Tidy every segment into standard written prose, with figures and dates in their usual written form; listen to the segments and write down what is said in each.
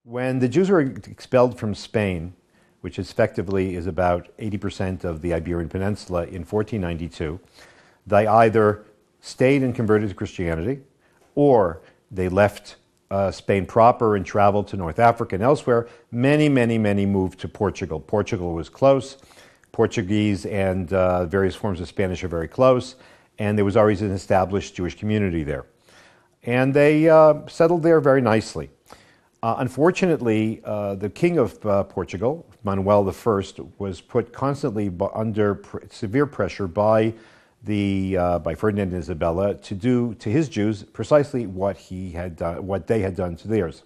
When the Jews were expelled from Spain, which effectively is about 80% of the Iberian Peninsula in 1492, they either stayed and converted to Christianity, or they left Spain proper and traveled to North Africa and elsewhere. Many moved to Portugal. Portugal was close. Portuguese and various forms of Spanish are very close, and there was always an established Jewish community there. And they settled there very nicely. Unfortunately, the king of Portugal, Manuel I, was put constantly under severe pressure by Ferdinand and Isabella to do to his Jews precisely what they had done to theirs.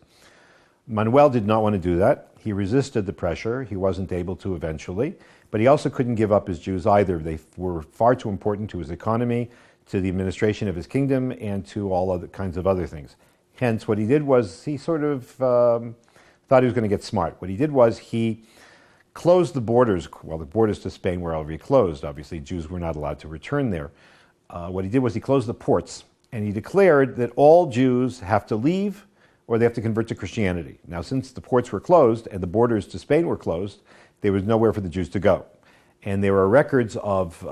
Manuel did not want to do that. He resisted the pressure. He wasn't able to eventually, but he also couldn't give up his Jews either. They were far too important to his economy, to the administration of his kingdom, and to all other kinds of other things. Hence, what he did was he sort of thought he was going to get smart. What he did was he closed the borders. Well, the borders to Spain were already closed. Obviously, Jews were not allowed to return there. What he did was he closed the ports, and he declared that all Jews have to leave or they have to convert to Christianity. Now, since the ports were closed and the borders to Spain were closed, there was nowhere for the Jews to go. And there are records of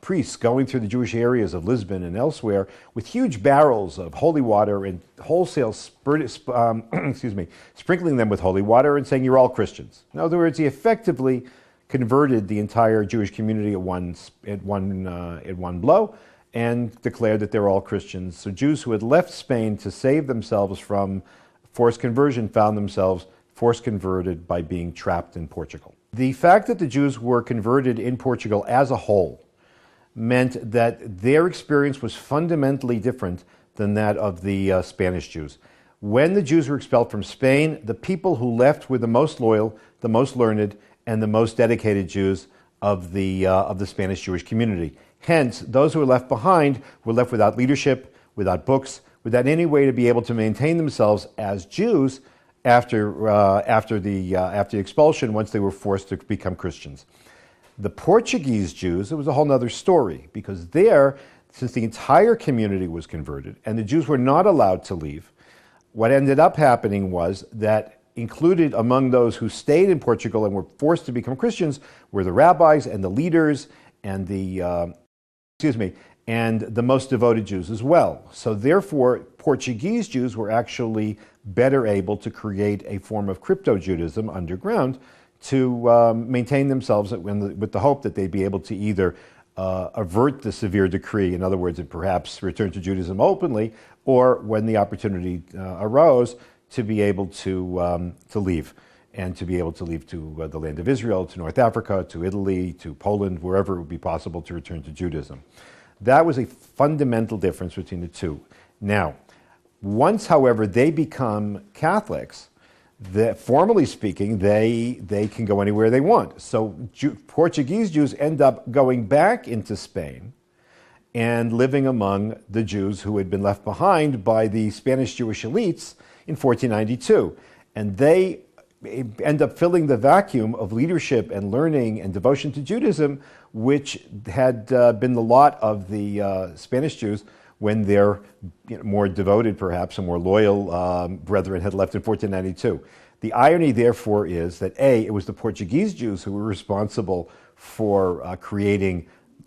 priests going through the Jewish areas of Lisbon and elsewhere with huge barrels of holy water and wholesale sprinkling them with holy water and saying, "You're all Christians." In other words, he effectively converted the entire Jewish community at one blow and declared that they're all Christians. So Jews who had left Spain to save themselves from forced conversion found themselves forced converted by being trapped in Portugal. The fact that the Jews were converted in Portugal as a whole meant that their experience was fundamentally different than that of the Spanish Jews. When the Jews were expelled from Spain, the people who left were the most loyal, the most learned, and the most dedicated Jews of the Spanish Jewish community. Hence, those who were left behind were left without leadership, without books, without any way to be able to maintain themselves as Jews after the expulsion, once they were forced to become Christians. The Portuguese Jews, it was a whole other story, because there, since the entire community was converted and the Jews were not allowed to leave, what ended up happening was that included among those who stayed in Portugal and were forced to become Christians were the rabbis and the leaders and the most devoted Jews as well. So therefore, Portuguese Jews were actually better able to create a form of Crypto-Judaism underground to maintain themselves with the hope that they'd be able to either avert the severe decree, in other words, and perhaps return to Judaism openly, or when the opportunity arose, to be able to leave, and to be able to leave to the land of Israel, to North Africa, to Italy, to Poland, wherever it would be possible to return to Judaism. That was a fundamental difference between the two. Now, once, however, they become Catholics, formally speaking, they can go anywhere they want. So Portuguese Jews end up going back into Spain and living among the Jews who had been left behind by the Spanish Jewish elites in 1492. And they end up filling the vacuum of leadership and learning and devotion to Judaism, which had been the lot of the Spanish Jews when their more devoted, perhaps, and more loyal brethren had left in 1492. The irony, therefore, is that A, it was the Portuguese Jews who were responsible for creating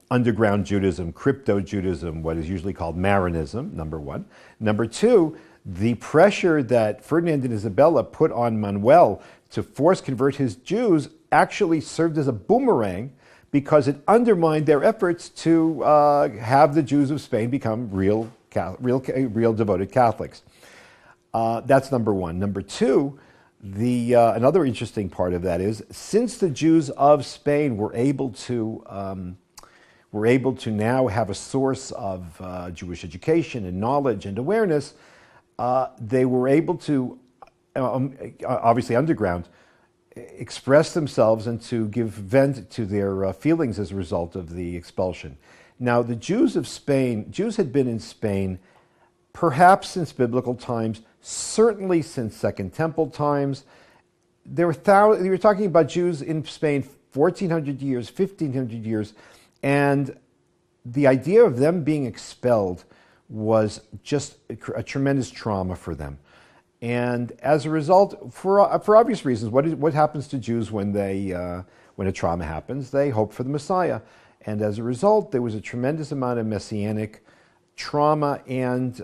underground Judaism, Crypto-Judaism, what is usually called Marianism, number one. Number two, the pressure that Ferdinand and Isabella put on Manuel to force convert his Jews actually served as a boomerang, because it undermined their efforts to have the Jews of Spain become real devoted Catholics. That's number one. Number two, another interesting part of that is, since the Jews of Spain were able to now have a source of Jewish education and knowledge and awareness, they were able to, obviously underground, express themselves and to give vent to their feelings as a result of the expulsion. Now, the Jews of Spain, Jews had been in Spain perhaps since biblical times, certainly since Second Temple times. You were talking about Jews in Spain 1,400 years, 1,500 years, and the idea of them being expelled was just a tremendous trauma for them. And as a result, for obvious reasons, what happens to Jews when when a trauma happens? They hope for the Messiah. And as a result, there was a tremendous amount of messianic trauma and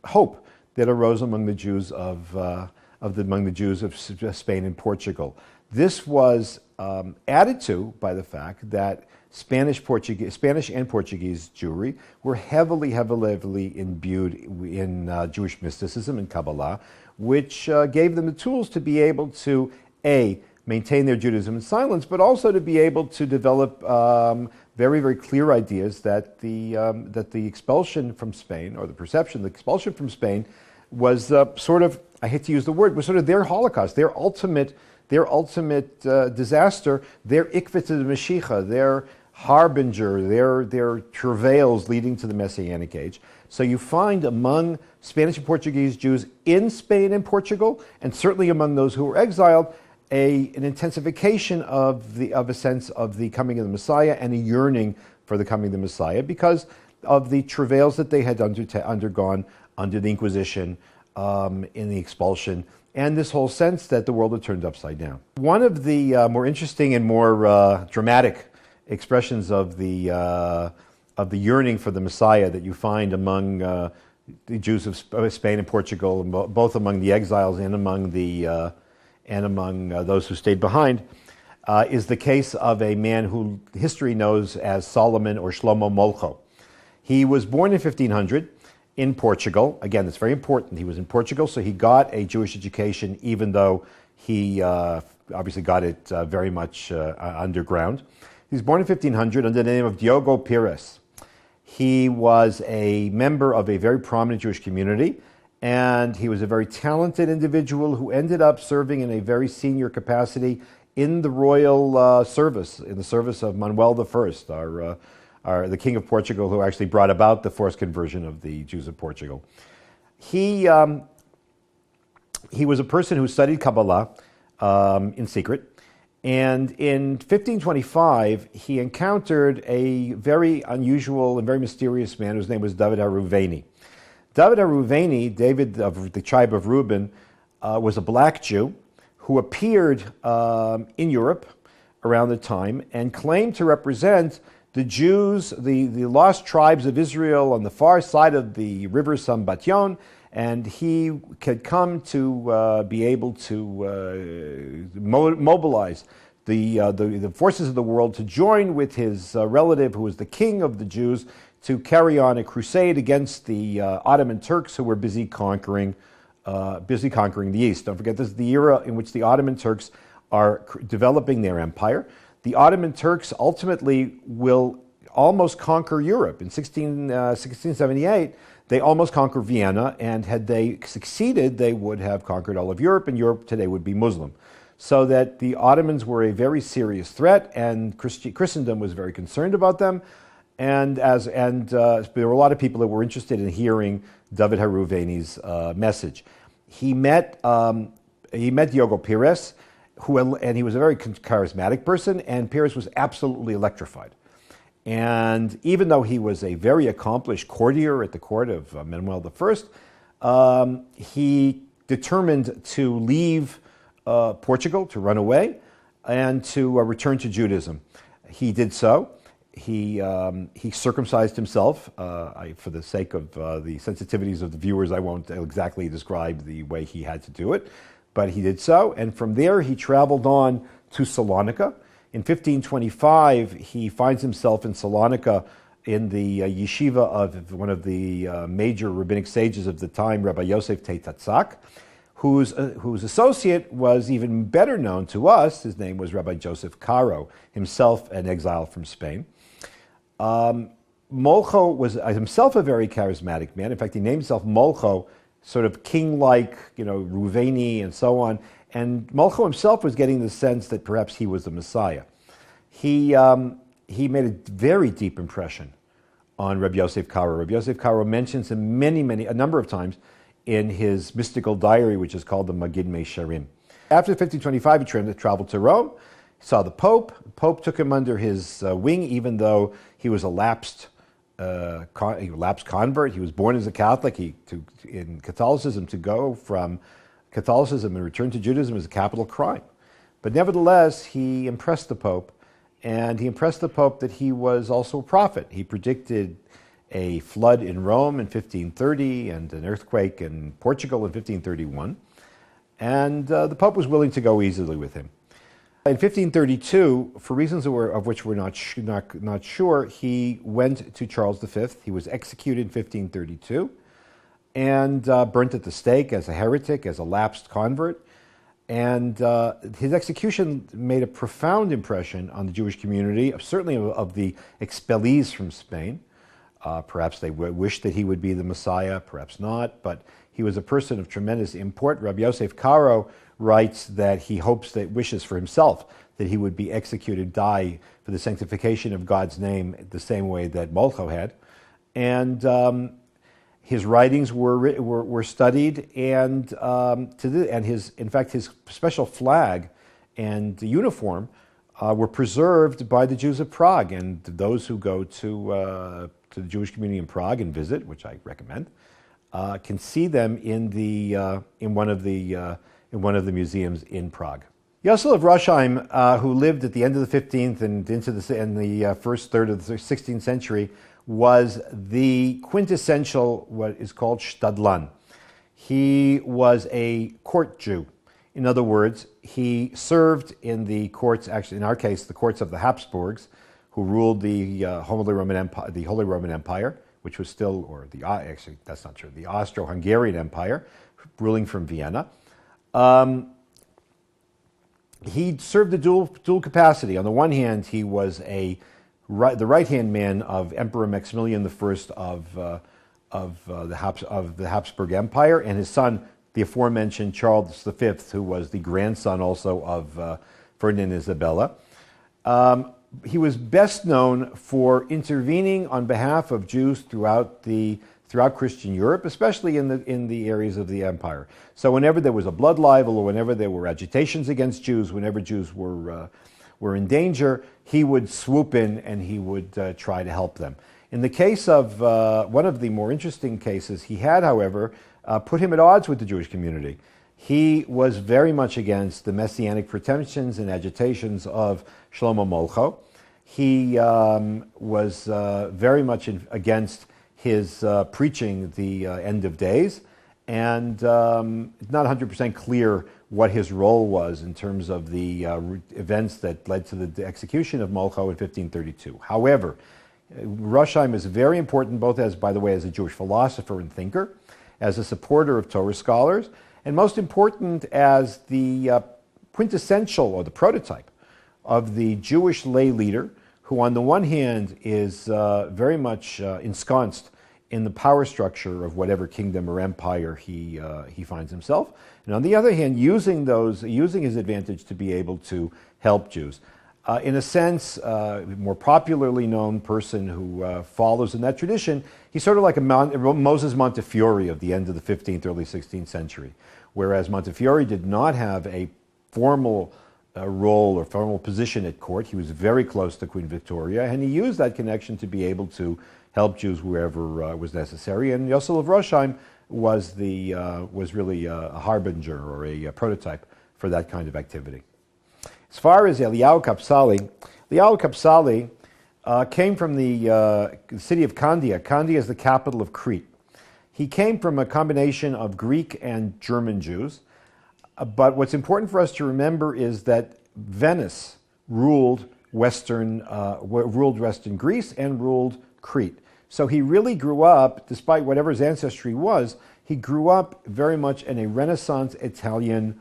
hope that arose among the Jews among the Jews of Spain and Portugal. This was added to by the fact that Spanish and Portuguese Jewry were heavily imbued in Jewish mysticism and Kabbalah, which gave them the tools to be able to maintain their Judaism in silence, but also to be able to develop very clear ideas that the expulsion from Spain, or the perception the expulsion from Spain, was sort of, I hate to use the word, was sort of their Holocaust, their ultimate disaster, their ikvit to the Mashiach, their harbinger, their travails leading to the Messianic age. So you find among Spanish and Portuguese Jews in Spain and Portugal, and certainly among those who were exiled, an intensification of a sense of the coming of the Messiah and a yearning for the coming of the Messiah because of the travails that they had undergone under the Inquisition, in the expulsion, and this whole sense that the world had turned upside down. One of the more interesting and more dramatic expressions of the yearning for the Messiah that you find among the Jews of Spain and Portugal, both among the exiles and among those who stayed behind, is the case of a man who history knows as Solomon or Shlomo Molcho. He was born in 1500 in Portugal. Again, it's very important. He was in Portugal, so he got a Jewish education, even though he obviously got it very much underground. He was born in 1500 under the name of Diogo Pires. He was a member of a very prominent Jewish community, and he was a very talented individual who ended up serving in a very senior capacity in the royal service, in the service of Manuel I, the King of Portugal, who actually brought about the forced conversion of the Jews of Portugal. He was a person who studied Kabbalah in secret, and in 1525 he encountered a very unusual and very mysterious man whose name was David HaReuvéni. David HaReuvéni, David of the tribe of Reuben, was a black Jew who appeared in Europe around the time and claimed to represent the Jews, the lost tribes of Israel on the far side of the river Sambatyon, and he had come to be able to mobilize the forces of the world to join with his relative, who was the king of the Jews, to carry on a crusade against the Ottoman Turks, who were busy conquering the East. Don't forget, this is the era in which the Ottoman Turks are developing their empire. The Ottoman Turks ultimately will almost conquer Europe. In 1678, they almost conquer Vienna, and had they succeeded, they would have conquered all of Europe, and Europe today would be Muslim. So that the Ottomans were a very serious threat, and Christendom was very concerned about them. And there were a lot of people that were interested in hearing David HaReuvéni's message. He met Diogo Pires, and he was a very charismatic person, and Pires was absolutely electrified. And even though he was a very accomplished courtier at the court of Manuel I, he determined to leave Portugal, to run away, and to return to Judaism. He did so. He circumcised himself. For the sake of the sensitivities of the viewers, I won't exactly describe the way he had to do it, but he did so. And from there, he traveled on to Salonika. In 1525, he finds himself in Salonika in the yeshiva of one of the major rabbinic sages of the time, Rabbi Yosef Teitzak, whose associate was even better known to us. His name was Rabbi Joseph Caro, himself an exile from Spain. Molcho was himself a very charismatic man. In fact, he named himself Molcho, sort of king-like, Reuvéni and so on. And Molcho himself was getting the sense that perhaps he was the Messiah. He made a very deep impression on Rabbi Yosef Caro. Rabbi Yosef Caro mentions him a number of times in his mystical diary, which is called the Magid Meisharim. After 1525, he traveled to Rome, saw the Pope. The Pope took him under his wing, even though he was a lapsed lapsed convert. He was born as a Catholic. In Catholicism, to go from Catholicism and return to Judaism is a capital crime. But nevertheless, he impressed the Pope, and he impressed the Pope that he was also a prophet. He predicted a flood in Rome in 1530 and an earthquake in Portugal in 1531, and the Pope was willing to go easily with him. In 1532, for reasons of which we're not sure, he went to Charles V. He was executed in 1532 and burnt at the stake as a heretic, as a lapsed convert. And his execution made a profound impression on the Jewish community, certainly of the expellees from Spain. Perhaps they wished that he would be the Messiah, perhaps not, but he was a person of tremendous import. Rabbi Yosef Karo writes that he wishes for himself that he would be executed, die for the sanctification of God's name the same way that Molcho had. And his writings were studied, and his special flag and uniform were preserved by the Jews of Prague, and those who go to the Jewish community in Prague and visit, which I recommend, can see them in one of the museums in Prague. Yosel of Rosheim, who lived at the end of the 15th and into the first third of the 16th century, was the quintessential, what is called shtadlan. He was a court Jew. In other words, he served in the courts, actually in our case, the courts of the Habsburgs, who ruled the Holy Roman Empire, which was still, actually that's not true, the Austro-Hungarian Empire, ruling from Vienna. He served a dual capacity. On the one hand, he was the right-hand man of Emperor Maximilian I of the Habsburg Empire, and his son, the aforementioned Charles V, who was the grandson also of Ferdinand and Isabella. He was best known for intervening on behalf of Jews throughout Christian Europe, especially in the areas of the empire. So whenever there was a blood libel, or whenever there were agitations against Jews, whenever Jews were in danger, he would swoop in and he would try to help them. In the case of one of the more interesting cases, he had, however, put him at odds with the Jewish community. He was very much against the messianic pretensions and agitations of Shlomo Molcho. He was very much against his preaching the end of days, and it's not 100% clear what his role was in terms of the events that led to the execution of Molcho in 1532. However, Rosheim is very important, both as a Jewish philosopher and thinker, as a supporter of Torah scholars, and most important as the quintessential, or the prototype, of the Jewish lay leader, who on the one hand is very much ensconced in the power structure of whatever kingdom or empire he finds himself, and on the other hand, using his advantage to be able to help Jews. In a sense, more popularly known person who follows in that tradition, he's sort of like a Moses Montefiore of the end of the 15th, early 16th century, whereas Montefiore did not have a formal role or formal position at court. He was very close to Queen Victoria, and he used that connection to be able to help Jews wherever was necessary. And Yosel of Rosheim was really a harbinger, or a prototype for that kind of activity. As far as Eliyahu Kapsali came from the city of Candia. Candia is the capital of Crete. He came from a combination of Greek and German Jews. But what's important for us to remember is that Venice ruled Western Greece and ruled Crete. So he really grew up, despite whatever his ancestry was, he grew up very much in a Renaissance Italian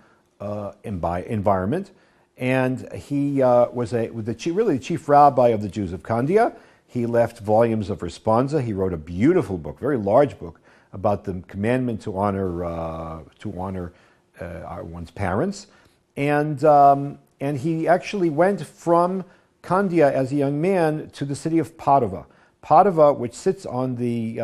environment. And he was the chief rabbi of the Jews of Candia. He left volumes of responsa. He wrote a beautiful book, very large book, about the commandment to honor one's parents. And he actually went from Candia as a young man to the city of Padova. Padova, which sits on the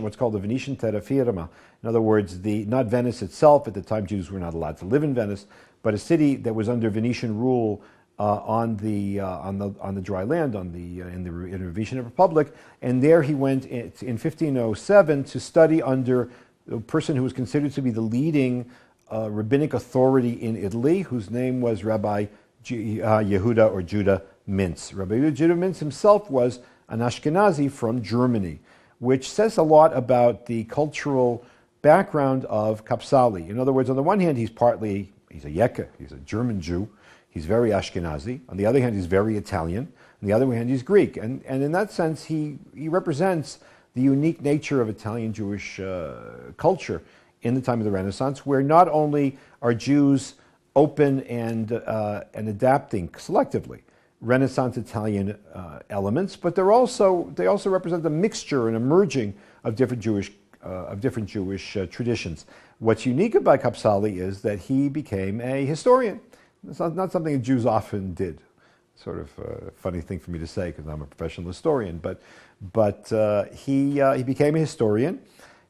what's called the Venetian terra firma. In other words, not Venice itself. At the time, Jews were not allowed to live in Venice, but a city that was under Venetian rule on the dry land in the Venetian Republic, and there he went in 1507 to study under a person who was considered to be the leading rabbinic authority in Italy, whose name was Rabbi Yehuda or Judah Mintz. Rabbi Yehuda Judah Mintz himself was an Ashkenazi from Germany, which says a lot about the cultural background of Kapsali. In other words, on the one hand, he's a Yekka, he's a German Jew. He's very Ashkenazi. On the other hand, he's very Italian. On the other hand, he's Greek. And in that sense, he represents the unique nature of Italian Jewish culture in the time of the Renaissance, where not only are Jews open and adapting selectively Renaissance Italian elements, but they also represent a mixture and a merging of different Jewish traditions. What's unique about Kapsali is that he became a historian. It's not something that Jews often did. Sort of a funny thing for me to say because I'm a professional historian. But he became a historian.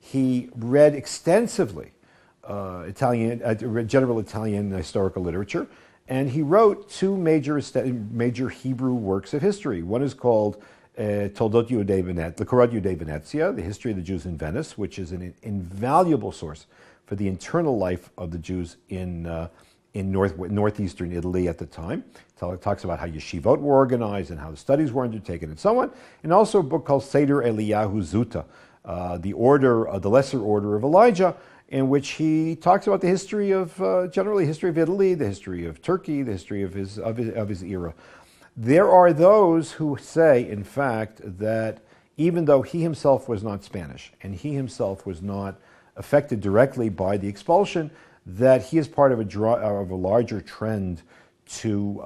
He read extensively general Italian historical literature, and he wrote two major Hebrew works of history. One is called Toldot Yehudei Venezia, the history of the Jews in Venice, which is an invaluable source for the internal life of the Jews in northeastern Italy at the time. It talks about how yeshivot were organized and how the studies were undertaken and so on. And also a book called Seder Eliyahu Zuta, the lesser order of Elijah, in which he talks about the history of, generally history of Italy, the history of Turkey, the history of his era. There are those who say, in fact, that even though he himself was not Spanish and he himself was not affected directly by the expulsion, that he is part of a larger trend to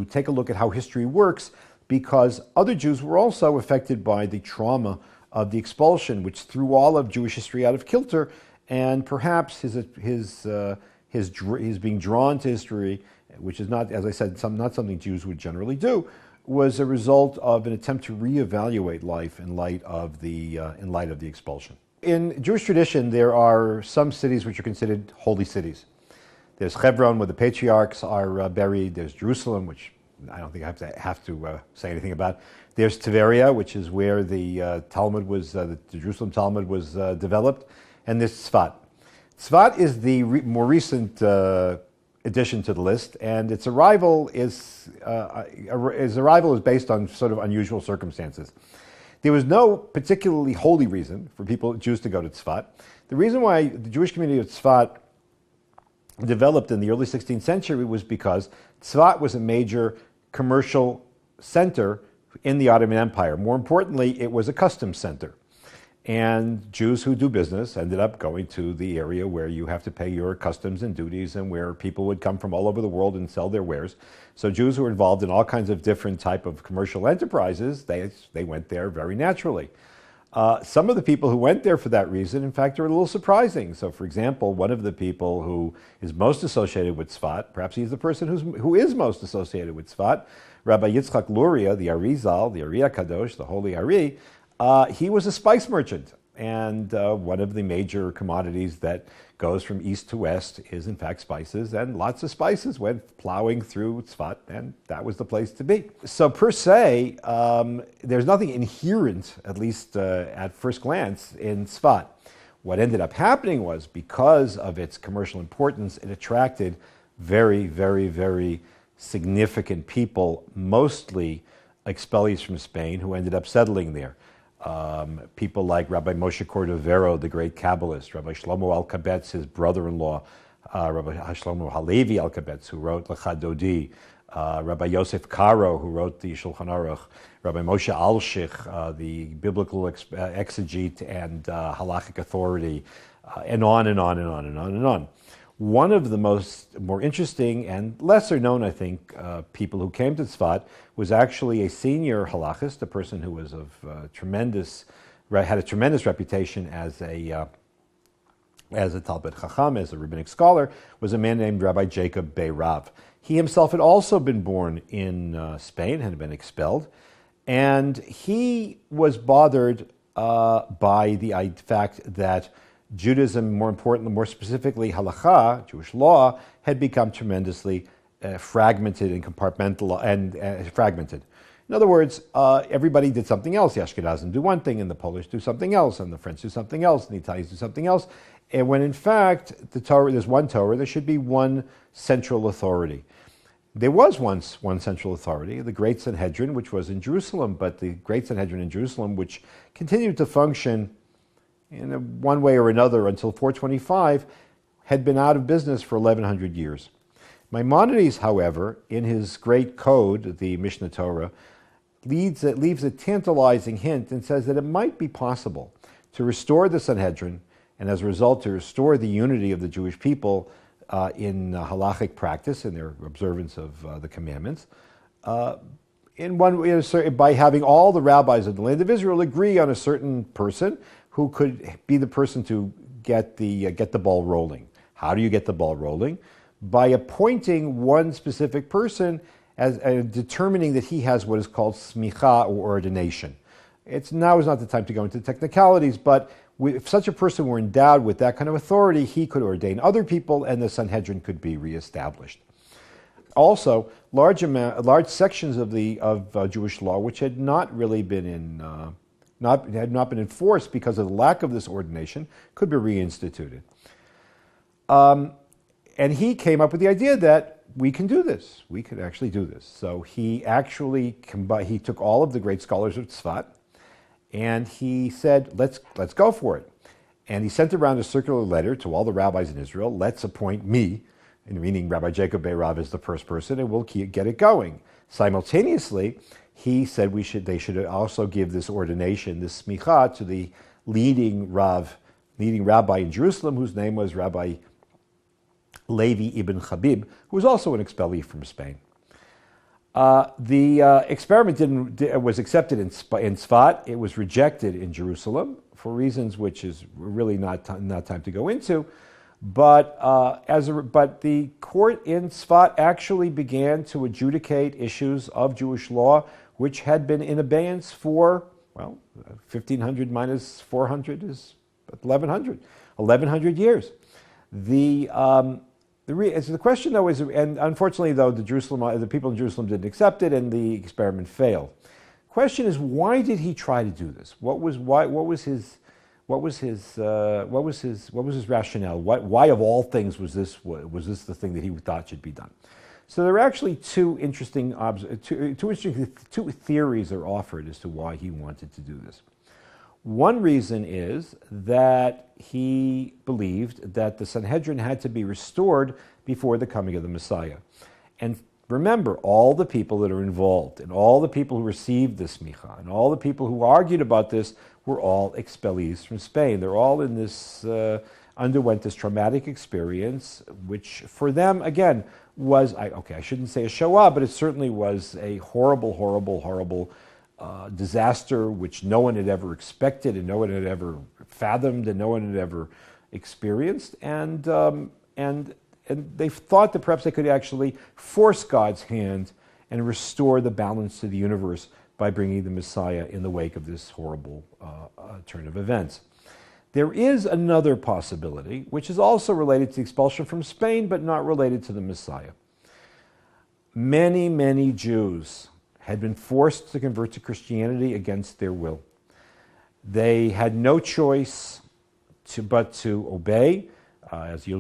take a look at how history works, because other Jews were also affected by the trauma of the expulsion, which threw all of Jewish history out of kilter, and perhaps his being drawn to history, which is not, as I said, not something Jews would generally do, was a result of an attempt to reevaluate life in light of the expulsion. In Jewish tradition, there are some cities which are considered holy cities. There's Hebron, where the patriarchs are buried. There's Jerusalem, which I don't think I have to say anything about. There's Tiberia, which is where the Jerusalem Talmud was developed. And there's Tzfat. Tzfat is the more recent addition to the list, and its arrival is based on sort of unusual circumstances. There was no particularly holy reason for Jews to go to Tzfat. The reason why the Jewish community of Tzfat developed in the early 16th century was because Tzfat was a major commercial center in the Ottoman Empire. More importantly, it was a customs center. And Jews who do business ended up going to the area where you have to pay your customs and duties and where people would come from all over the world and sell their wares. So Jews who were involved in all kinds of different type of commercial enterprises, they went there very naturally. Some of the people who went there for that reason, in fact, are a little surprising. So, for example, one of the people who is most associated with Tzfat, perhaps he's the person who is most associated with Tzfat, Rabbi Yitzchak Luria, the Arizal, the Ari Kadosh, the Holy Ari, he was a spice merchant, and one of the major commodities that goes from east to west is, in fact, spices, and lots of spices went plowing through Tzfat, and that was the place to be. So, per se, there's nothing inherent, at least at first glance, in Tzfat. What ended up happening was, because of its commercial importance, it attracted very, very, very significant people, mostly expellees from Spain, who ended up settling there. People like Rabbi Moshe Cordovero, the great Kabbalist, Rabbi Shlomo Alkabetz, his brother-in-law, Rabbi Shlomo Halevi Alkabetz, who wrote Lecha Dodi, Rabbi Yosef Karo, who wrote the Shulchan Aruch, Rabbi Moshe Alshich, the biblical exegete and halachic authority, and on and on and on and on and on. One of the more interesting and lesser known, I think, people who came to Tzfat was actually a senior halachist, a person who was had a tremendous reputation as a Talmid Chacham, as a rabbinic scholar, was a man named Rabbi Jacob Beirav. He himself had also been born in Spain, had been expelled, and he was bothered by the fact that Judaism, more importantly, more specifically halakha, Jewish law, had become tremendously fragmented and compartmental and fragmented. In other words, everybody did something else. The Ashkenazim do one thing, and the Polish do something else, and the French do something else, and the Italians do something else. And when in fact the Torah, there's one Torah, there should be one central authority. There was once one central authority, the Great Sanhedrin, which was in Jerusalem, but the Great Sanhedrin in Jerusalem, which continued to function in one way or another until 425, had been out of business for 1100 years. Maimonides, however, in his great code, the Mishnah Torah, leaves a tantalizing hint and says that it might be possible to restore the Sanhedrin and as a result to restore the unity of the Jewish people in halachic practice, in their observance of the commandments, by having all the rabbis of the land of Israel agree on a certain person who could be the person to get the ball rolling. How do you get the ball rolling? By appointing one specific person as determining that he has what is called smicha, or ordination. Now is not the time to go into technicalities, but if such a person were endowed with that kind of authority, he could ordain other people and the Sanhedrin could be reestablished. Also, large sections of Jewish law, which had not really been had not been enforced because of the lack of this ordination, could be reinstituted. And he came up with the idea that we can do this. We could actually do this. So he actually he took all of the great scholars of Tzfat, and he said, let's go for it. And he sent around a circular letter to all the rabbis in Israel, let's appoint me, and meaning Rabbi Jacob Beirav is the first person, and we'll get it going. Simultaneously, he said they should also give this ordination, this smicha, to the leading rabbi in Jerusalem, whose name was Rabbi Levi ibn Habib, who was also an expellee from Spain. The experiment was accepted in Tzfat. It was rejected in Jerusalem for reasons which is really not time to go into. But the court in Tzfat actually began to adjudicate issues of Jewish law which had been in abeyance for 1500 minus 400 is 1100 years. The question, though, is, and unfortunately, though, the people in Jerusalem didn't accept it, and the experiment failed. The question is, why did he try to do this? What was his rationale? Why of all things was this the thing that he thought should be done? So there are actually two theories are offered as to why he wanted to do this. One reason is that he believed that the Sanhedrin had to be restored before the coming of the Messiah. And remember, all the people that are involved, and all the people who received this smicha, and all the people who argued about this were all expellees from Spain. They're all in this, underwent this traumatic experience, which for them, again, was, I shouldn't say a Shoah, but it certainly was a horrible disaster which no one had ever expected and no one had ever fathomed and no one had ever experienced, and they thought that perhaps they could actually force God's hand and restore the balance to the universe by bringing the Messiah in the wake of this horrible turn of events. There is another possibility, which is also related to the expulsion from Spain, but not related to the Messiah. Many Jews had been forced to convert to Christianity against their will. They had no choice but to obey. As you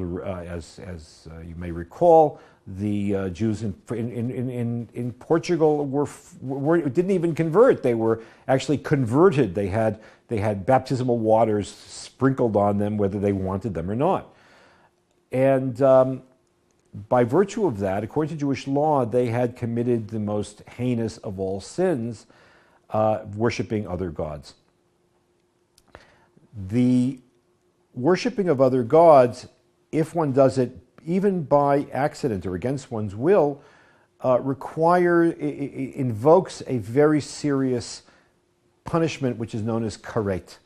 may recall, the Jews in Portugal didn't even convert. They were actually converted. They had baptismal waters sprinkled on them, whether they wanted them or not. And by virtue of that, according to Jewish law, they had committed the most heinous of all sins, worshiping other gods. The worshiping of other gods, if one does it even by accident or against one's will, invokes a very serious punishment which is known as karet.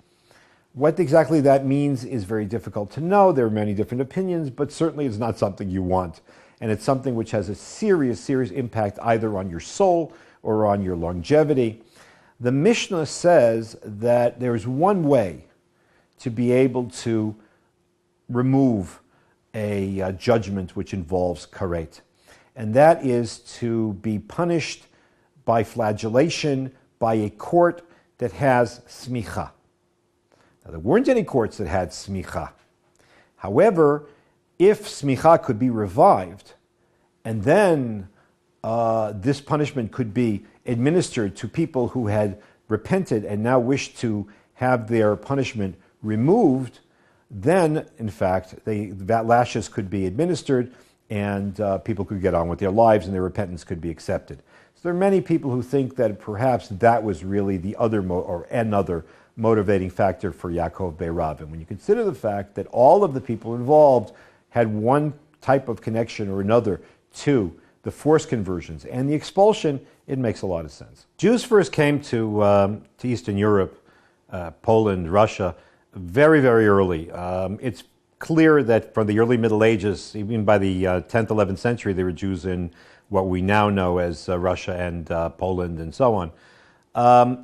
What exactly that means is very difficult to know. There are many different opinions, but certainly it's not something you want. And it's something which has a serious impact either on your soul or on your longevity. The Mishnah says that there is one way to be able to remove a judgment which involves karet. and that is to be punished by flagellation by a court that has smicha. Now, there weren't any courts that had smicha. However, if smicha could be revived, and then this punishment could be administered to people who had repented and now wished to have their punishment removed, then, in fact, that lashes could be administered and people could get on with their lives and their repentance could be accepted. So there are many people who think that perhaps that was really the other another motivating factor for Yaakov Be'erav. And when you consider the fact that all of the people involved had one type of connection or another to the forced conversions and the expulsion, it makes a lot of sense. Jews first came to Eastern Europe, Poland, Russia, very, very early. It's clear that from the early Middle Ages, even by the 10th, 11th century, there were Jews in what we now know as Russia and Poland and so on.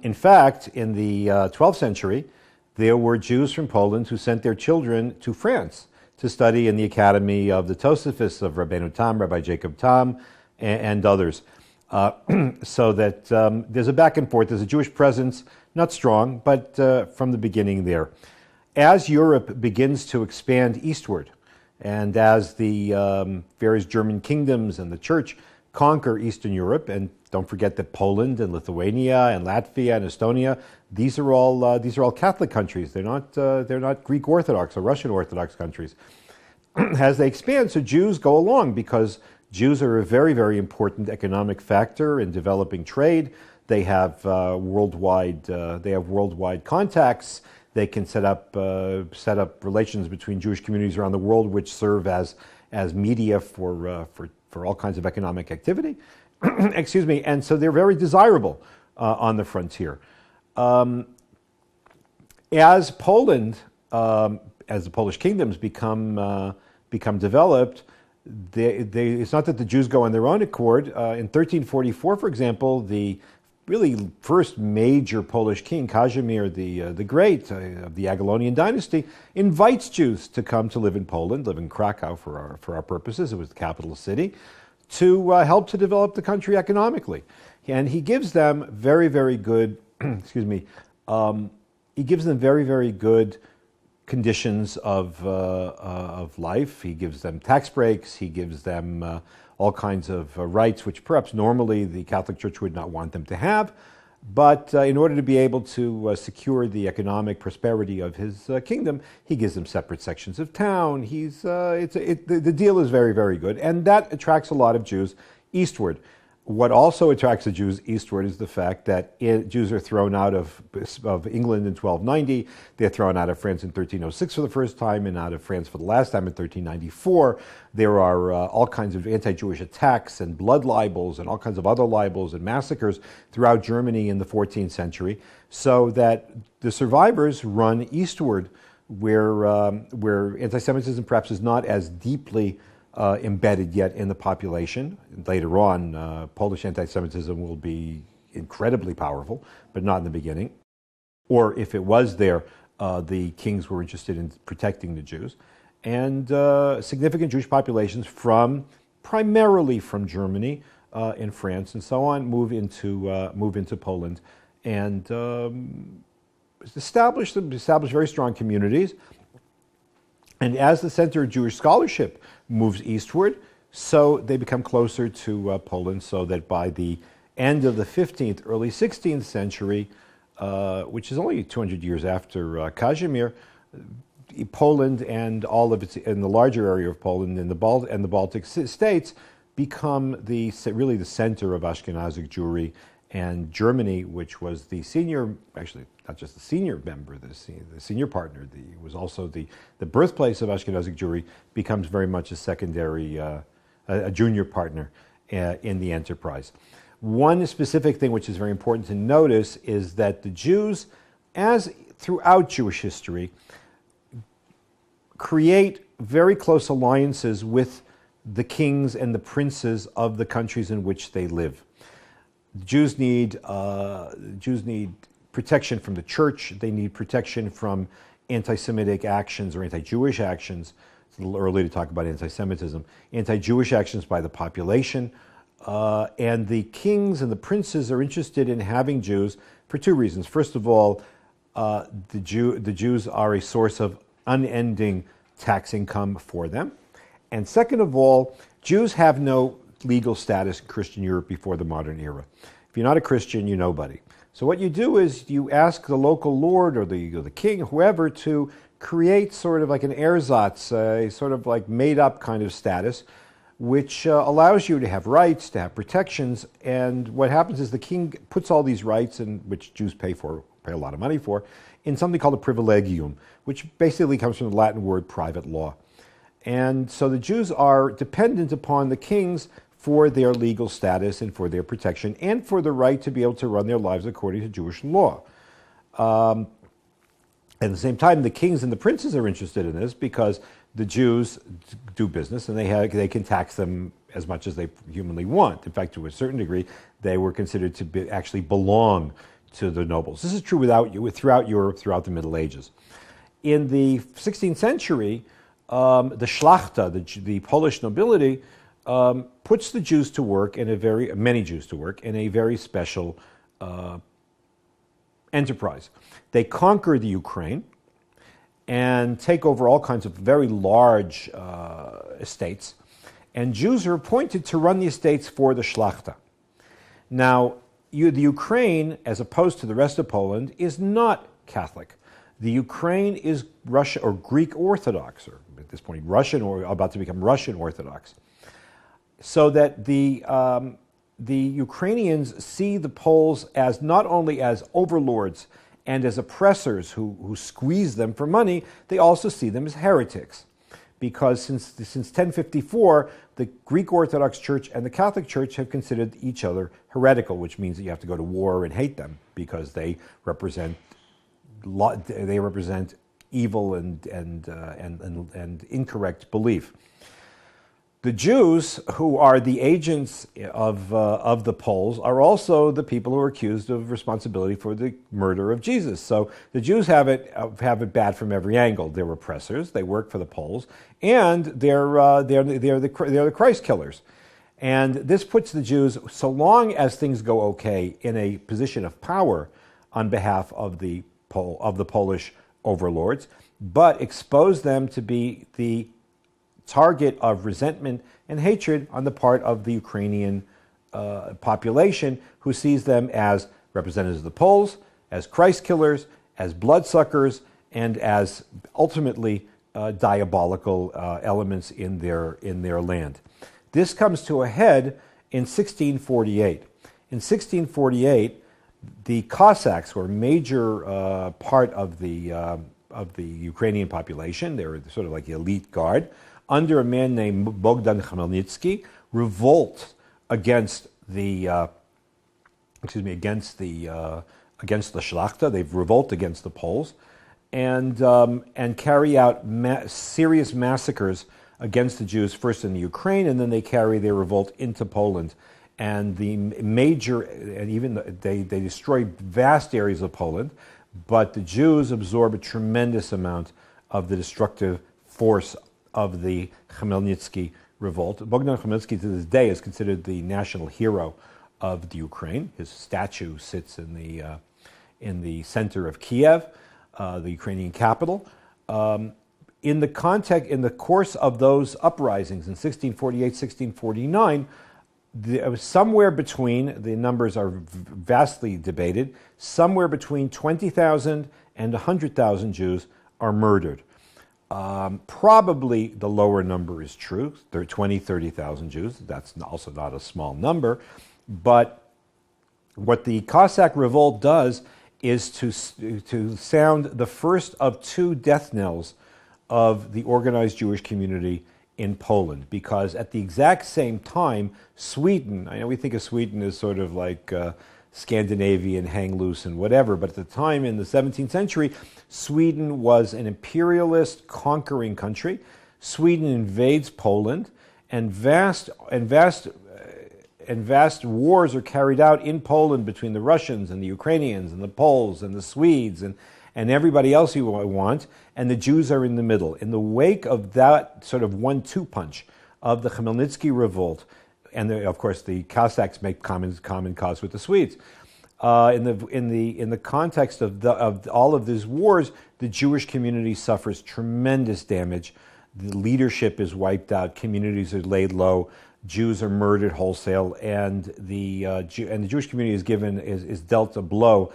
In fact, in the 12th century, there were Jews from Poland who sent their children to France to study in the academy of the Tosafists of Rabbeinu Tam, Rabbi Jacob Tam, and others. So that there's a back and forth. There's a Jewish presence, not strong, but from the beginning there. As Europe begins to expand eastward, and as the various German kingdoms and the church conquer Eastern Europe, and don't forget that Poland and Lithuania and Latvia and Estonia, these are all Catholic countries. They're not Greek Orthodox or Russian Orthodox countries. As they expand, so Jews go along because Jews are a very, very important economic factor in developing trade. They have worldwide contacts. They can set up relations between Jewish communities around the world, which serve as media for all kinds of economic activity. Excuse me. And so they're very desirable on the frontier. As Poland, as the Polish kingdoms become developed, it's not that the Jews go on their own accord. In 1344, for example, the really first major Polish king, Kazimierz the Great of the Jagiellonian dynasty, invites Jews to come to live in Poland, live in Krakow for our purposes. It was the capital city, to help to develop the country economically. And he gives them very, very good, excuse me, he gives them very, very good conditions of life. He gives them tax breaks. He gives them all kinds of rights, which perhaps normally the Catholic Church would not want them to have. But in order to be able to secure the economic prosperity of his kingdom, he gives them separate sections of town. The deal is very, very good. And that attracts a lot of Jews eastward. What also attracts the Jews eastward is the fact that Jews are thrown out of England in 1290. They're thrown out of France in 1306 for the first time and out of France for the last time in 1394. There are all kinds of anti-Jewish attacks and blood libels and all kinds of other libels and massacres throughout Germany in the 14th century, so that the survivors run eastward where anti-Semitism perhaps is not as deeply embedded yet in the population. Later on, Polish anti-Semitism will be incredibly powerful, but not in the beginning. Or if it was there, the kings were interested in protecting the Jews. And significant Jewish populations primarily from Germany and France and so on, move into Poland and establish very strong communities. And as the center of Jewish scholarship moves eastward, so they become closer to Poland, so that by the end of the 15th, early 16th century, which is only 200 years after Kazimierz, Poland and all of its, in the larger area of Poland and the Baltic states, become really the center of Ashkenazic Jewry. And Germany, which was the senior, actually not just the senior member, the senior partner, was also the birthplace of Ashkenazic Jewry, becomes very much a secondary, a junior partner in the enterprise. One specific thing which is very important to notice is that the Jews, as throughout Jewish history, create very close alliances with the kings and the princes of the countries in which they live. Jews need protection from the church. They need protection from anti-Semitic actions or anti-Jewish actions a little early to talk about anti-Semitism, anti-Jewish actions by the population, and the kings and the princes are interested in having Jews for two reasons. First of all, the Jews are a source of unending tax income for them. And second of all, Jews have no legal status in Christian Europe before the modern era. If you're not a Christian, you're nobody. So what you do is you ask the local lord or the king, whoever, to create sort of like an ersatz, a sort of like made-up kind of status, which allows you to have rights, to have protections. And what happens is the king puts all these rights, in which Jews pay a lot of money for, in something called a privilegium, which basically comes from the Latin word private law. And so the Jews are dependent upon the kings for their legal status and for their protection and for the right to be able to run their lives according to Jewish law. At the same time, the kings and the princes are interested in this because the Jews do business and they can tax them as much as they humanly want. In fact, to a certain degree, they were considered to actually belong to the nobles. This is true throughout Europe, throughout the Middle Ages. In the 16th century, the Szlachta, the Polish nobility, puts the Jews to work many Jews to work in a very special enterprise. They conquer the Ukraine and take over all kinds of very large estates, and Jews are appointed to run the estates for the Szlachta. Now, the Ukraine, as opposed to the rest of Poland, is not Catholic. The Ukraine is Russian or Greek Orthodox, or at this point Russian, or about to become Russian Orthodox. So that the Ukrainians see the Poles as not only as overlords and as oppressors who squeeze them for money, they also see them as heretics. Because since 1054, the Greek Orthodox Church and the Catholic Church have considered each other heretical, which means that you have to go to war and hate them because they represent evil and incorrect belief. The Jews, who are the agents of the Poles, are also the people who are accused of responsibility for the murder of Jesus. So the Jews have it bad from every angle. They're oppressors. They work for the Poles, and they're the Christ killers. And this puts the Jews, so long as things go okay, in a position of power on behalf of the Polish overlords, but expose them to be the target of resentment and hatred on the part of the Ukrainian population, who sees them as representatives of the Poles, as Christ killers, as bloodsuckers, and as ultimately diabolical elements in their land. This comes to a head in 1648. In 1648, the Cossacks were a major part of the Ukrainian population. They were sort of like the elite guard, under a man named Bogdan Khmelnytsky, revolt against the Szlachta. They revolt against the Poles, and carry out serious massacres against the Jews, first in the Ukraine, and then they carry their revolt into Poland. And they destroy vast areas of Poland, but the Jews absorb a tremendous amount of the destructive force of the Khmelnytsky revolt. Bogdan Khmelnytsky to this day is considered the national hero of the Ukraine. His statue sits in the center of Kiev, the Ukrainian capital. In the course of those uprisings in 1648, 1649, somewhere between, the numbers are vastly debated, somewhere between 20,000 and 100,000 Jews are murdered. Probably the lower number is true. There are 20,000, 30,000 Jews. That's also not a small number. But what the Cossack revolt does is to sound the first of two death knells of the organized Jewish community in Poland, because at the exact same time, Sweden, I know we think of Sweden as sort of like Scandinavian, hang loose and whatever, but at the time in the 17th century, Sweden was an imperialist conquering country. Sweden invades Poland, and vast wars are carried out in Poland between the Russians and the Ukrainians and the Poles and the Swedes, and and everybody else you want, and the Jews are in the middle. In the wake of that sort of 1-2 punch of the Khmelnytsky revolt, and of course the Cossacks make common cause with the Swedes. In the context of all of these wars, the Jewish community suffers tremendous damage. The leadership is wiped out. Communities are laid low. Jews are murdered wholesale, and the Jewish community is dealt a blow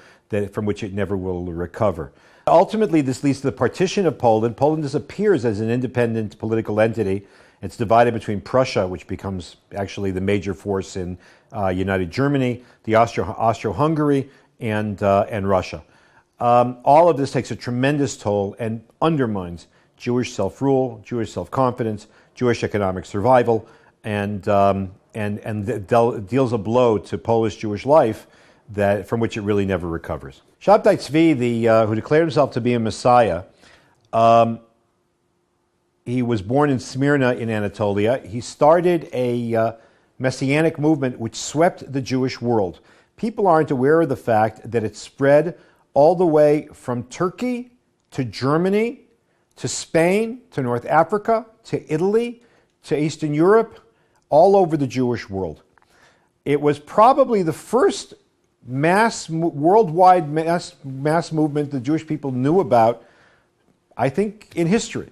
from which it never will recover. Ultimately, this leads to the partition of Poland. Poland disappears as an independent political entity. It's divided between Prussia, which becomes actually the major force in United Germany, the Austro-Hungary, and Russia. All of this takes a tremendous toll and undermines Jewish self-rule, Jewish self-confidence, Jewish economic survival, and deals a blow to Polish Jewish life from which it really never recovers. Shabtai Tzvi, who declared himself to be a Messiah, he was born in Smyrna in Anatolia. He started a messianic movement which swept the Jewish world. People aren't aware of the fact that it spread all the way from Turkey to Germany to Spain to North Africa to Italy to Eastern Europe, all over the Jewish world. It was probably the first worldwide mass movement the Jewish people knew about, I think, in history.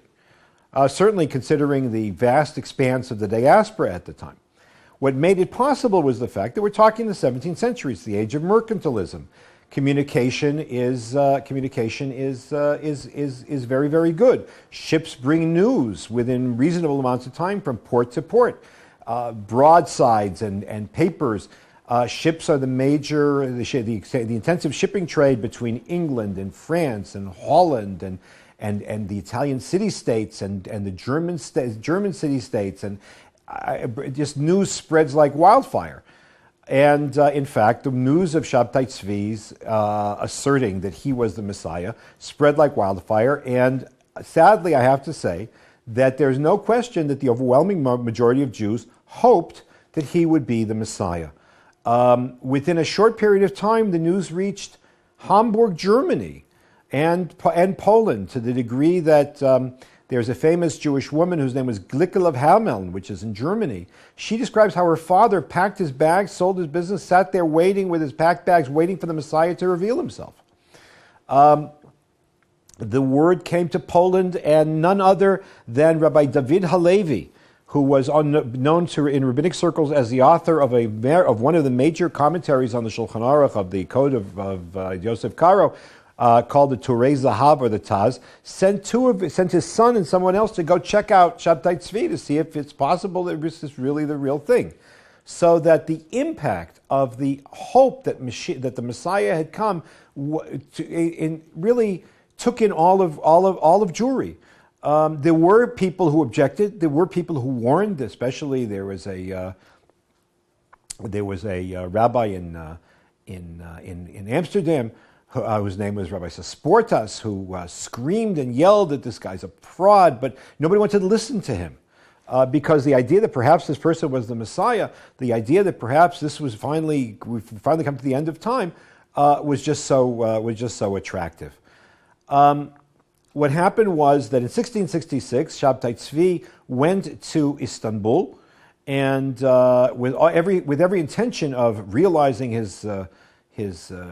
Certainly considering the vast expanse of the diaspora at the time. What made it possible was the fact that we're talking the 17th century, it's the age of mercantilism. Communication is very, very good. Ships bring news within reasonable amounts of time from port to port. Broadsides and papers. Ships are the intensive shipping trade between England and France and Holland and the Italian city-states and the German city-states, and just news spreads like wildfire. And in fact, the news of Shabtai Tzvi's asserting that he was the Messiah spread like wildfire, and sadly I have to say that there's no question that the overwhelming majority of Jews hoped that he would be the Messiah. Within a short period of time, the news reached Hamburg, Germany, and Poland, to the degree that there's a famous Jewish woman whose name was Glickel of Hameln, which is in Germany. She describes how her father packed his bags, sold his business, sat there waiting with his packed bags, waiting for the Messiah to reveal himself. The word came to Poland, and none other than Rabbi David Halevi, who was known in rabbinic circles as the author of one of the major commentaries on the Shulchan Aruch of the Code of Yosef Karo, called the Turei Zahav, or the Taz, sent his son and someone else to go check out Shabtai Tzvi to see if it's possible that this is really the real thing. So that the impact of the hope that the Messiah had come really took in all of Jewry. There were people who objected. There were people who warned. Especially there was a rabbi in Amsterdam whose name was Rabbi Sasportas, who screamed and yelled that this guy's a fraud, but nobody wanted to listen to him. Because the idea that perhaps this person was the Messiah, the idea that perhaps we've finally come to the end of time, was just so attractive. What happened was that in 1666, Shabtai Tzvi went to Istanbul, and with every intention of realizing his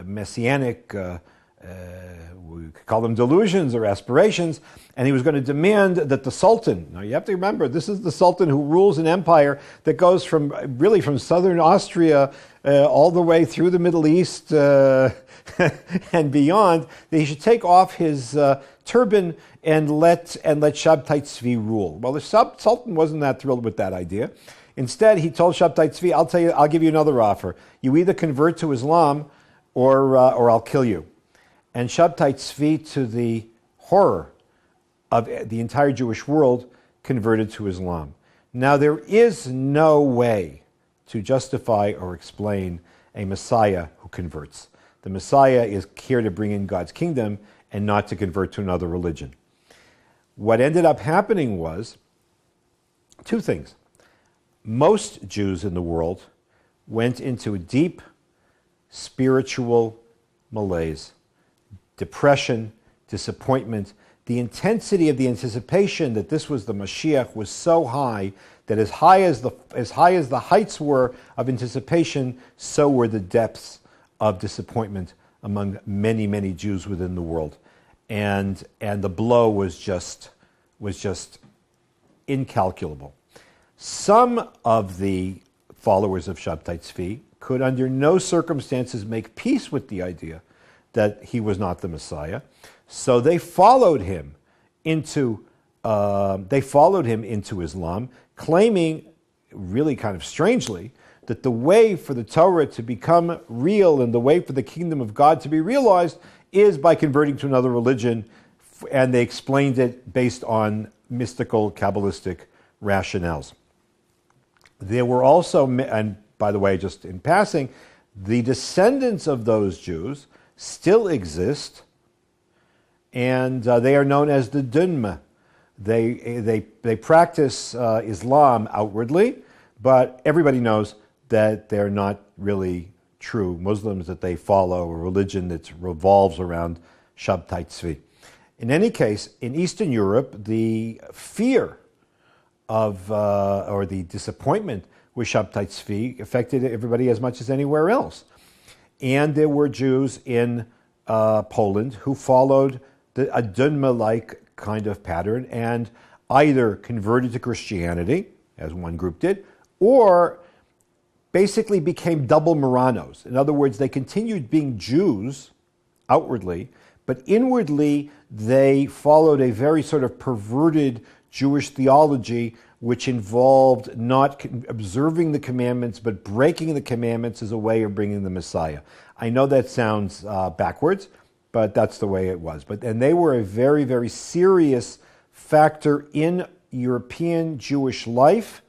messianic, we could call them delusions or aspirations, and he was going to demand that the Sultan, now you have to remember, this is the Sultan who rules an empire that goes from southern Austria all the way through the Middle East and beyond, that he should take off his turban and let Shabtai Tzvi rule. Well, the Sultan wasn't that thrilled with that idea. Instead, he told Shabtai Tzvi, I'll give you another offer. You either convert to Islam or I'll kill you. And Shabtai Tzvi, to the horror of the entire Jewish world, converted to Islam. Now, there is no way to justify or explain a Messiah who converts. The Messiah is here to bring in God's kingdom and not to convert to another religion. What ended up happening was two things. Most Jews in the world went into a deep spiritual malaise, depression, disappointment. The intensity of the anticipation that this was the Mashiach was so high that as high as the heights were of anticipation, so were the depths of disappointment among many, many Jews within the world. And the blow was just incalculable. Some of the followers of Shabtai Tzvi could under no circumstances make peace with the idea that he was not the Messiah. So they followed him into Islam, claiming, really kind of strangely, that the way for the Torah to become real and the way for the kingdom of God to be realized is by converting to another religion, and they explained it based on mystical, Kabbalistic rationales. There were also, and by the way, just in passing, the descendants of those Jews still exist, and they are known as the Dunma. They practice Islam outwardly, but everybody knows that they're not really true Muslims, that they follow a religion that revolves around Shabtai Tzvi. In any case, in Eastern Europe, the fear of, or the disappointment with Shabtai Tzvi affected everybody as much as anywhere else. And there were Jews in Poland who followed a Dunma-like kind of pattern and either converted to Christianity, as one group did, or basically became double Marranos. In other words, they continued being Jews outwardly, but inwardly they followed a very sort of perverted Jewish theology which involved not observing the commandments, but breaking the commandments as a way of bringing the Messiah. I know that sounds backwards, but that's the way it was. And they were a very, very serious factor in European Jewish life.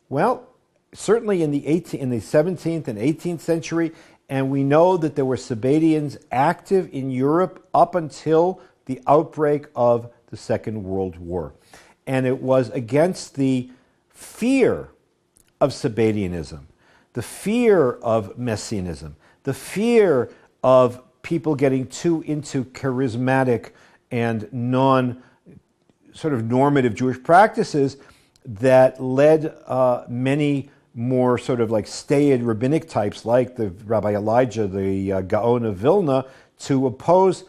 Well, certainly in the 17th and 18th century, and we know that there were Sabbatians active in Europe up until the outbreak of the Second World War. And it was against the fear of Sabbatianism, the fear of messianism, the fear of people getting too into charismatic and sort of normative Jewish practices that led many more sort of like staid rabbinic types like the Rabbi Elijah, the Gaon of Vilna, to oppose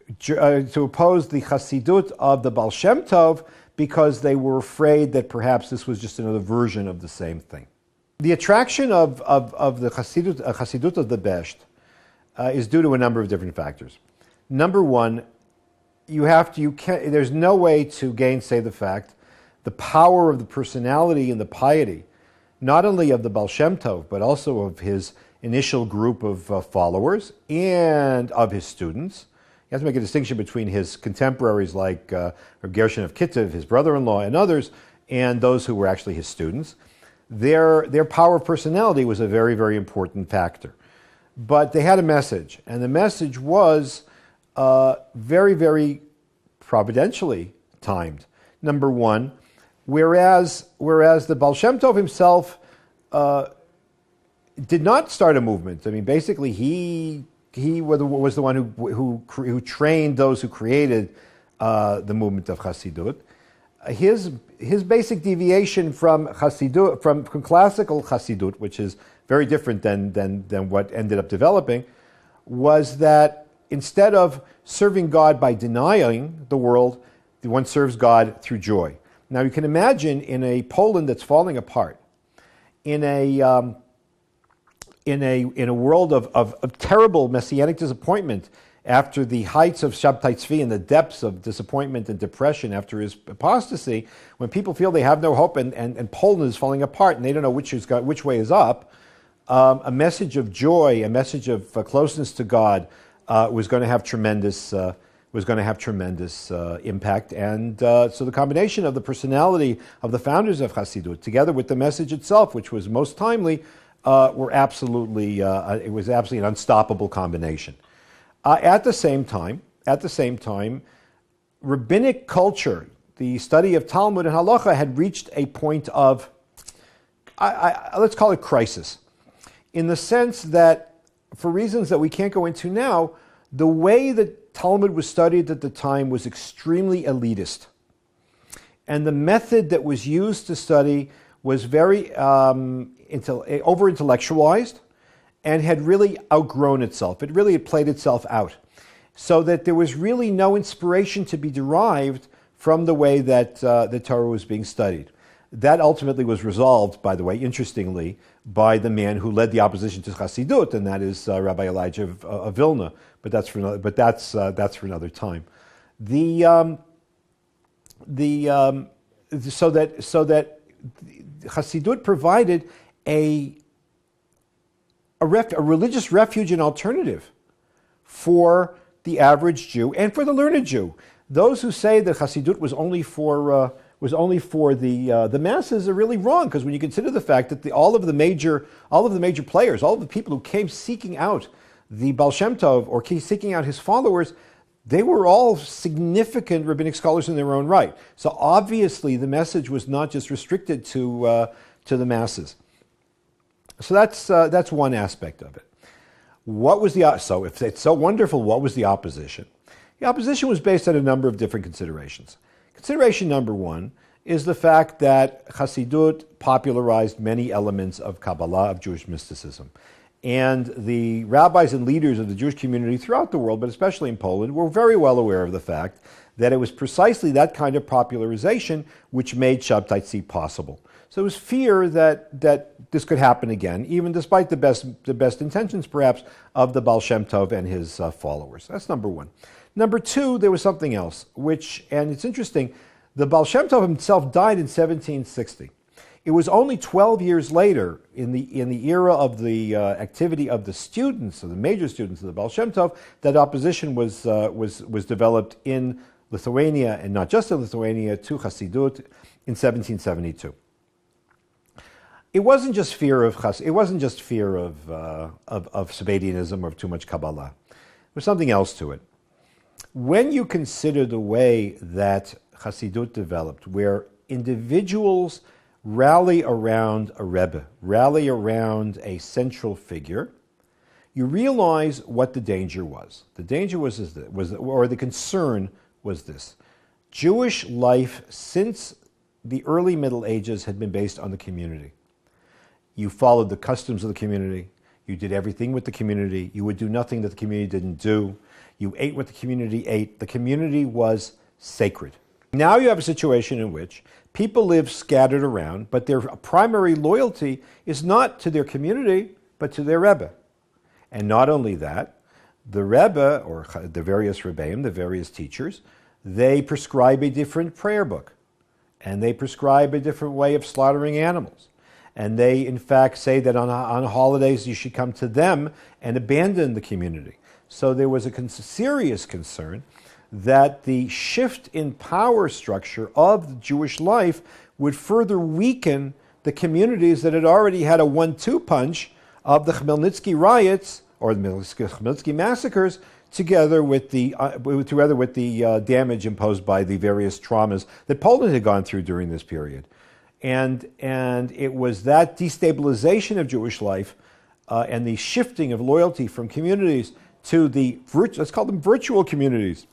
the Chassidut of the Baal Shem Tov, because they were afraid that perhaps this was just another version of the same thing. The attraction of the Chassidut of the Besht is due to a number of different factors. Number one, there's no way to gainsay the fact, the power of the personality and the piety, not only of the Baal Shem Tov, but also of his initial group of followers and of his students. You have to make a distinction between his contemporaries like Gershon of Kittiv, his brother-in-law, and others, and those who were actually his students. Their power of personality was a very, very important factor. But they had a message, and the message was very, very providentially timed. Number one, whereas the Baal Shem Tov himself did not start a movement. I mean, basically, he was the one who trained those who created the movement of Chassidut. His basic deviation from Chassidut, from classical Chassidut, which is very different than what ended up developing, was that instead of serving God by denying the world, one serves God through joy. Now you can imagine in a Poland that's falling apart, in a world of terrible messianic disappointment after the heights of Shabtai Tzvi and the depths of disappointment and depression after his apostasy, when people feel they have no hope and Poland is falling apart and they don't know which way is up, a message of joy, a message of closeness to God was going to have tremendous impact. And so the combination of the personality of the founders of Chassidut, together with the message itself, which was most timely, were absolutely it was absolutely an unstoppable combination. At the same time, rabbinic culture, the study of Talmud and Halacha, had reached a point of, let's call it crisis, in the sense that, for reasons that we can't go into now, The way that Talmud was studied at the time was extremely elitist. And the method that was used to study was very over-intellectualized and had really outgrown itself. It really had played itself out. So that there was really no inspiration to be derived from the way that the Torah was being studied. That ultimately was resolved, by the way, interestingly, by the man who led the opposition to Chassidut, and that is Rabbi Elijah of Vilna. But that's for another time. So that Chassidut provided a religious refuge and alternative for the average Jew and for the learned Jew. Those who say that Chassidut was only for the masses are really wrong, because when you consider the fact that all of the major players, all of the people who came seeking out the Baal Shem Tov or seeking out his followers, they were all significant rabbinic scholars in their own right. So obviously the message was not just restricted to the masses. So that's one aspect of it. So if it's so wonderful, what was the opposition? The opposition was based on a number of different considerations. Consideration number one is the fact that Chassidut popularized many elements of Kabbalah, of Jewish mysticism. And the rabbis and leaders of the Jewish community throughout the world, but especially in Poland, were very well aware of the fact that it was precisely that kind of popularization which made Shabtai Tzvi possible. So there was fear that this could happen again, even despite the best intentions, perhaps, of the Baal Shem Tov and his followers. That's number one. Number two, there was something else, and it's interesting, the Baal Shem Tov himself died in 1760. It was only 12 years later, in the era of the activity of the students, of the major students of the Baal Shem Tov, that opposition was developed in Lithuania, and not just in Lithuania, to Chassidut in 1772. It wasn't just fear of Sabbatianism or of too much Kabbalah. There was something else to it. When you consider the way that Chassidut developed, where individuals rally around a Rebbe, rally around a central figure, you realize what the danger was. The danger or the concern was this. Jewish life since the early Middle Ages had been based on the community. You followed the customs of the community. You did everything with the community. You would do nothing that the community didn't do. You ate what the community ate. The community was sacred. Now you have a situation in which people live scattered around, but their primary loyalty is not to their community, but to their Rebbe. And not only that, the Rebbe, or the various Rebbeim, the various teachers, they prescribe a different prayer book. And they prescribe a different way of slaughtering animals. And they, in fact, say that on holidays you should come to them and abandon the community. So there was a serious concern that the shift in power structure of the Jewish life would further weaken the communities that had already had a 1-2 punch of the Khmelnytsky riots or the Khmelnytsky massacres, together with the damage imposed by the various traumas that Poland had gone through during this period. And it was that destabilization of Jewish life and the shifting of loyalty from communities to let's call them virtual communities,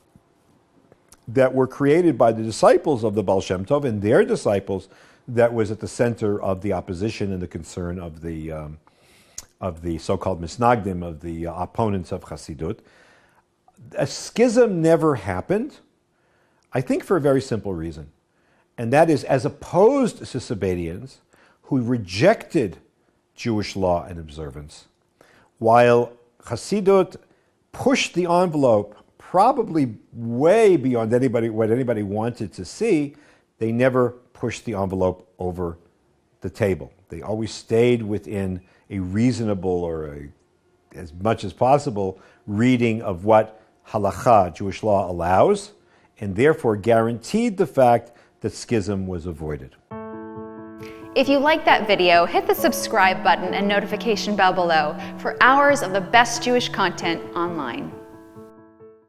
that were created by the disciples of the Baal Shem Tov and their disciples, that was at the center of the opposition and the concern of the so-called misnagdim, of the opponents of Chassidut. A schism never happened, I think for a very simple reason. And that is, as opposed to Sabbatians, who rejected Jewish law and observance, while Chassidut pushed the envelope probably way beyond what anybody wanted to see, they never pushed the envelope over the table. They always stayed within a reasonable, or as much as possible, reading of what halakha, Jewish law, allows, and therefore guaranteed the fact that schism was avoided. If you like that video, hit the subscribe button and notification bell below for hours of the best Jewish content online.